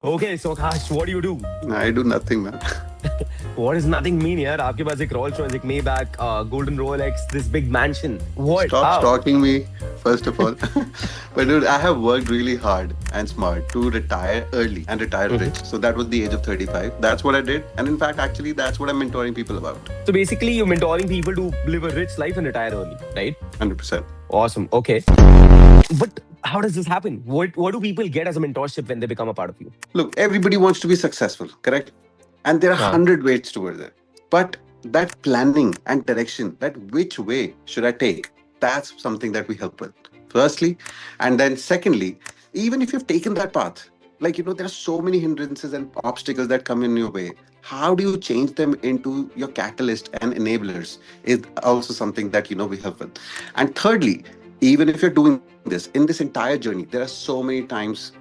Okay, so Akash, what do you do? I do nothing, man. What does nothing mean यार? आपके पास एक Rolls Royce, एक Maybach, golden Rolex, this big mansion. What? Stop How? stalking me, first of all. But dude, I have worked really hard and smart to retire early and retire Mhm. rich. So that was the age of 35. That's what I did. And in fact, actually, that's what I'm mentoring people about. So basically, you're mentoring people to live a rich life and retire early, right? 100%. Awesome. Okay. But how does this happen? What do people get as a mentorship when they become a part of you? Look, everybody wants to be successful, correct? And there are Uh, 100 ways towards it. But that planning and direction, that which way should I take, that's something that we help with. Firstly, and then secondly, even if you've taken that path, there are so many hindrances and obstacles that come in your way. How do you change them into your catalyst and enablers is also something that, we help with. And thirdly, even if you're doing this in this entire journey, there are so many times,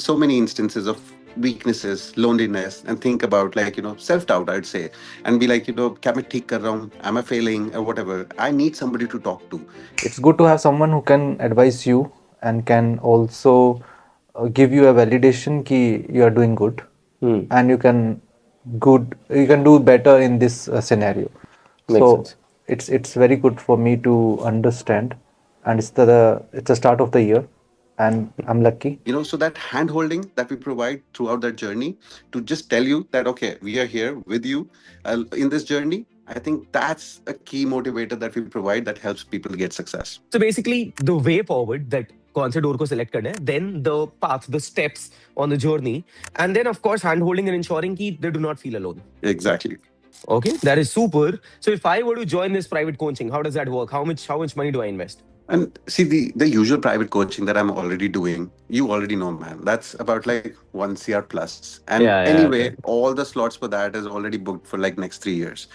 so many instances of weaknesses, loneliness, and think about self-doubt, I'd say, and be like, क्या मैं ठीक कर रहा हूँ? Am I failing or whatever? I need somebody to talk to. It's good to have someone who can advise you and can also give you a validation ki you are doing good hmm. and you can do better in this scenario. Makes So sense. it's very good for me to understand, and it's the start of the year, and I'm lucky. So that hand holding that we provide throughout that journey to just tell you that, okay, we are here with you in this journey. I think that's a key motivator that we provide that helps people get success. So basically, the way forward that कौन से door को select करना है, then the path, the steps on the journey, and then of course hand holding and ensuring कि they do not feel alone. Exactly. Okay, that is super. So if I were to join this private coaching, how does that work? How much money do I invest? And see, the usual private coaching that I'm already doing, you already know, man. That's about like 1 CR plus. And Yeah, yeah, anyway, correct. all the slots for that is already booked for like next 3 years.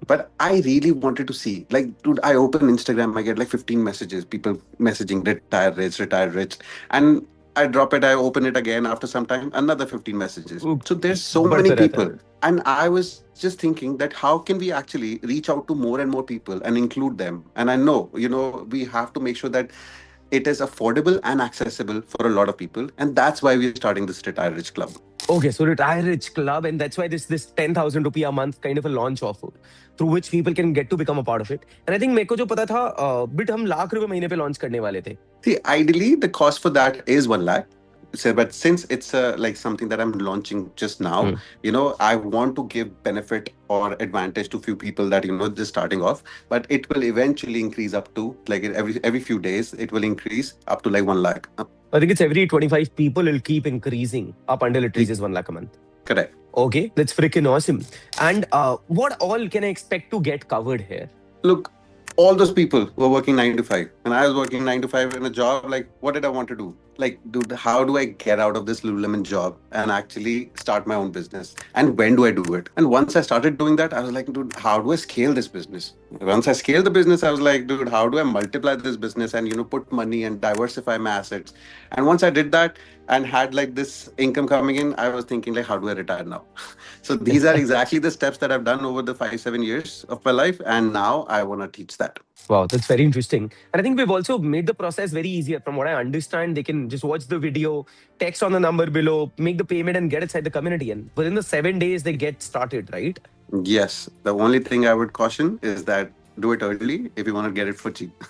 But I really wanted to see, like, dude, I open Instagram, I get like 15 messages, people messaging retire rich, retire rich. And I drop it, I open it again after some time, another 15 messages. वो So there's so many बढ़ते रहता है. people. And I was just thinking that how can we actually reach out to more and more people and include them? And I know, we have to make sure that it is affordable and accessible for a lot of people. And that's why we're starting this Retire Rich Club. Okay, so Retire Rich Club, and that's why this 10,000 rupee a month kind of a launch offer through which people can get to become a part of it. And I think मेरे को जो पता था bit हम ₹1,00,000 महीने पे launch करने वाले थे. See, ideally, the cost for that is 1 lakh. So, but since it's like something that I'm launching just now, Hmm. I want to give benefit or advantage to few people that just starting off. But it will eventually increase up to like every few days. It will increase up to like 1 lakh. I think it's every 25 people will keep increasing up until it reaches 1 lakh a month. Correct. Okay, that's freaking awesome. And what all can I expect to get covered here? Look, all those people who are working 9 to 5, and I was working 9 to 5 in a job. Like, what did I want to do? Like, dude, how do I get out of this Lululemon job and actually start my own business? And when do I do it? And once I started doing that, I was like, dude, how do I scale this business? Once I scaled the business, I was like, dude, how do I multiply this business and put money and diversify my assets? And once I did that and had like this income coming in, I was thinking like, how do I retire now? So these are exactly the steps that I've done over the 5-7 years of my life, and now I want to teach that. Wow, that's very interesting. And I think we've also made the process very easier. From what I understand, they can just watch the video, text on the number below, make the payment, and get inside the community. And within the 7 days, they get started, right? Yes, the only thing I would caution is that do it early if you want to get it for cheap.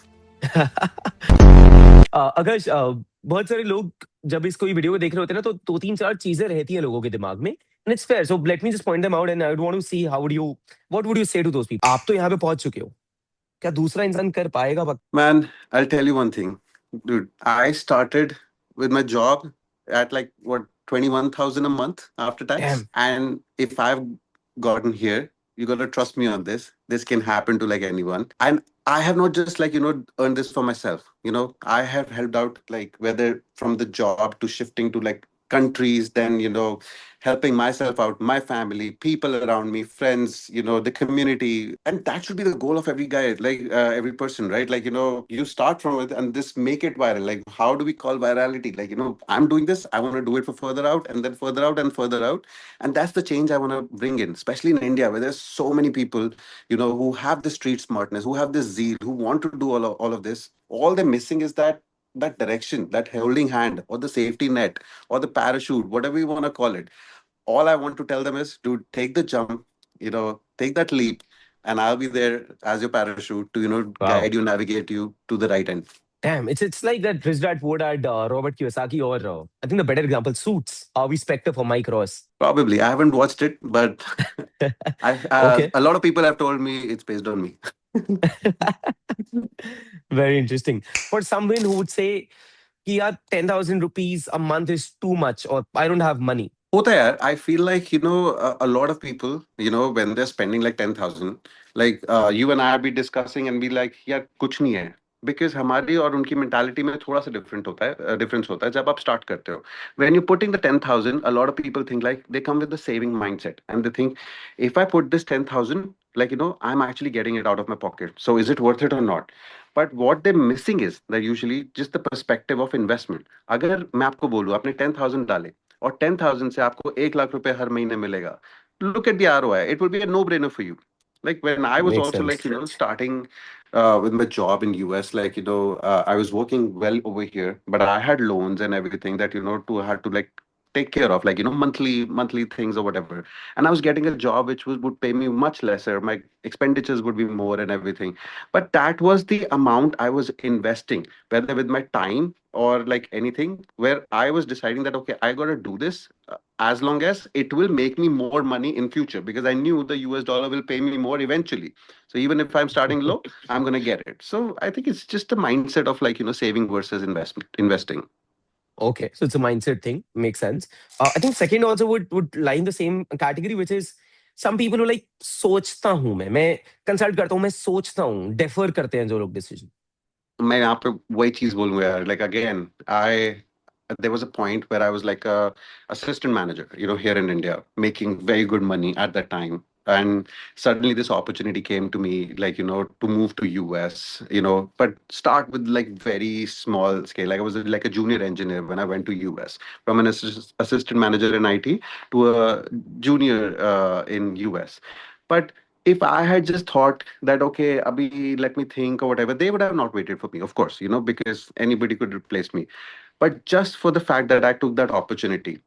अगर बहुत सारे लोग जब इसको ये video को देख रहे होते हैं ना तो दो तीन चार चीजें रहती हैं लोगों के दिमाग में and it's fair so let me just point them out and I want to see how would you what would you say to those people आप तो यहाँ पे पहुंच चुके हो क्या दूसरा इंसान कर पाएगा Man, I'll tell you one thing, dude. I started with my job at like what 21,000 a month after tax. Damn. And if I've gotten here, you gotta trust me on this. This can happen to like anyone. And I have not just like earned this for myself. I have helped out like whether from the job to shifting to like countries, then helping myself out, my family, people around me, friends, the community. And that should be the goal of every guy, like every person, right? Like, you start from it and this make it viral. Like, how do we call virality? Like, I'm doing this, I want to do it for further out and then further out and further out. And that's the change I want to bring in, especially in India, where there's so many people, who have the street smartness, who have this zeal, who want to do all of this. All they're missing is that that direction, that holding hand, or the safety net, or the parachute, whatever you want to call it. All I want to tell them is, dude, take the jump, take that leap, and I'll be there as your parachute to, guide Wow. you, navigate you to the right end. Damn, it's like that Rich Dad Poor Dad, Robert Kiyosaki, or I think the better example, Suits, Harvey Specter for Mike Ross. Probably. I haven't watched it, but Okay. a lot of people have told me it's based on me. Very interesting. For someone who would say, yeah, 10,000 rupees a month is too much, or I don't have money. Hota hai, I feel like, a lot of people, when they're spending like 10,000, like you and I be discussing and be like, yeah, kuch nahi hai. Because हमारी और उनकी mentality में थोड़ा सा difference होता है जब आप start करते हो. When you're putting the 10,000, a lot of people think like they come with the saving mindset and they think, if I put this 10,000, like, I'm actually getting it out of my pocket. So is it worth it or not? But what they're missing is that usually just the perspective of investment. अगर मैं आपको बोलूँ आपने 10,000 डाले और 10,000 से आपको 1 लाख रुपए हर महीने मिलेगा, look at the ROI. It would be a no-brainer for you. Like when I was Makes also like sense. starting with my job in US, like I was working well over here, but I had loans and everything that to had to like take care of, like monthly things or whatever. And I was getting a job which would pay me much lesser. My expenditures would be more and everything. But that was the amount I was investing, whether with my time or like anything, where I was deciding that okay, I gotta do this as long as it will make me more money in future, because I knew the US dollar will pay me more eventually. So even if I'm starting low, I'm gonna get it. So I think it's just a mindset of like saving versus investing. Okay, so it's a mindset thing. Makes sense. I think second also would lie in the same category, which is some people who like सोचता हूँ मैं consult करता हूँ, मैं सोचता हूँ, defer करते हैं जो लोग डिसीजन. मैं यहाँ पे वही चीज बोलूंगा यार, like again, I there was a point where I was like a assistant manager, here in India, making very good money at that time. And suddenly this opportunity came to me, like, to move to US, but start with like very small scale. Like I was like a junior engineer when I went to US, from an assistant manager in IT to a junior in US. But if I had just thought that, okay, Abhi, let me think or whatever, they would have not waited for me, of course, because anybody could replace me. But just for the fact that I took that opportunity,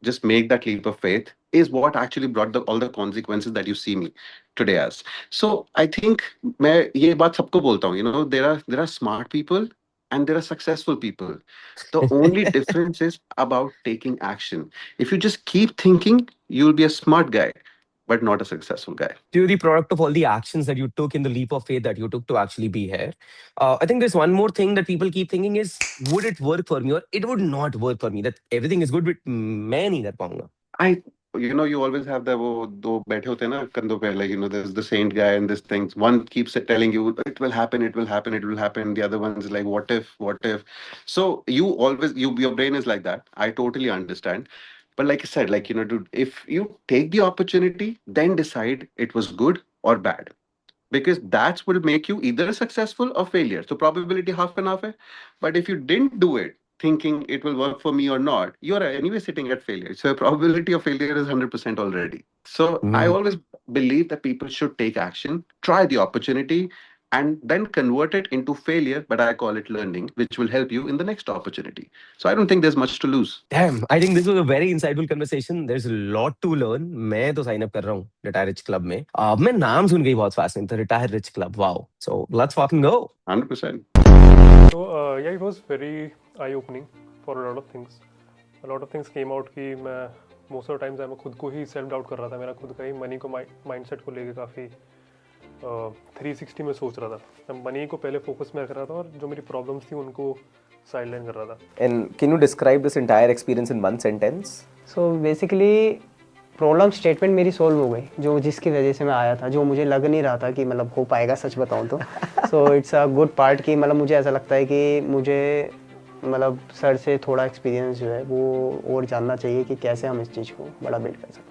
just make that leap of faith is what actually brought all the consequences that you see me today as. So I think मैं ये बात सबको बोलता हूँ, there are smart people and there are successful people. The only difference is about taking action. If you just keep thinking, you'll be a smart guy, but not a successful guy. You're the product of all the actions that you took in the leap of faith that you took to actually be here. I think there's one more thing that people keep thinking is, would it work for me or it would not work for me? That everything is good, but मैं नहीं कर पाऊंगा. I, you always have the वो दो बैठे होते हैं ना कंधों पे, like there's the saint guy and this thing. One keeps telling you it will happen, it will happen, it will happen. The other one is like what if, what if. So you always your brain is like that. I totally understand. But like I said, like dude, if you take the opportunity, then decide it was good or bad, because that will make you either successful or failure. So probability half and half. Hai. But if you didn't do it thinking it will work for me or not, you're anyway sitting at failure. So probability of failure is 100% already. So I Mm. always believe that people should take action, try the opportunity, and then convert it into failure. But I call it learning, which will help you in the next opportunity. So I don't think there's much to lose. Damn, I think this was a very insightful conversation. There's a lot to learn. मैं तो sign up कर रहा हूँ Retire Rich Club में. मैं नाम सुन के ही बहुत fascinated था, Retire Rich Club. Wow. So let's fucking go. 100%. So yeah, it was very eye-opening for a lot of things. A lot of things came out कि मैं most of the times मैं खुद को ही self doubt कर रहा था. मेरा खुद का ही money को mindset को लेके काफ़ी 360 में सोच रहा था. मैं money को पहले focus में रख रहा था और जो मेरी problems थी उनको sideline कर रहा था. And can you describe this entire experience in one sentence? So basically problem statement मेरी सॉल्व हो गई, जो जिसकी वजह से मैं आया था, जो मुझे लग नहीं रहा था कि मतलब हो पाएगा, सच बताऊं तो. So it's a good part कि मतलब मुझे ऐसा लगता है कि मुझे मतलब सर से थोड़ा एक्सपीरियंस जो है वो और जानना चाहिए कि कैसे हम इस चीज़ को बड़ा बिल्ड कर सकते हैं.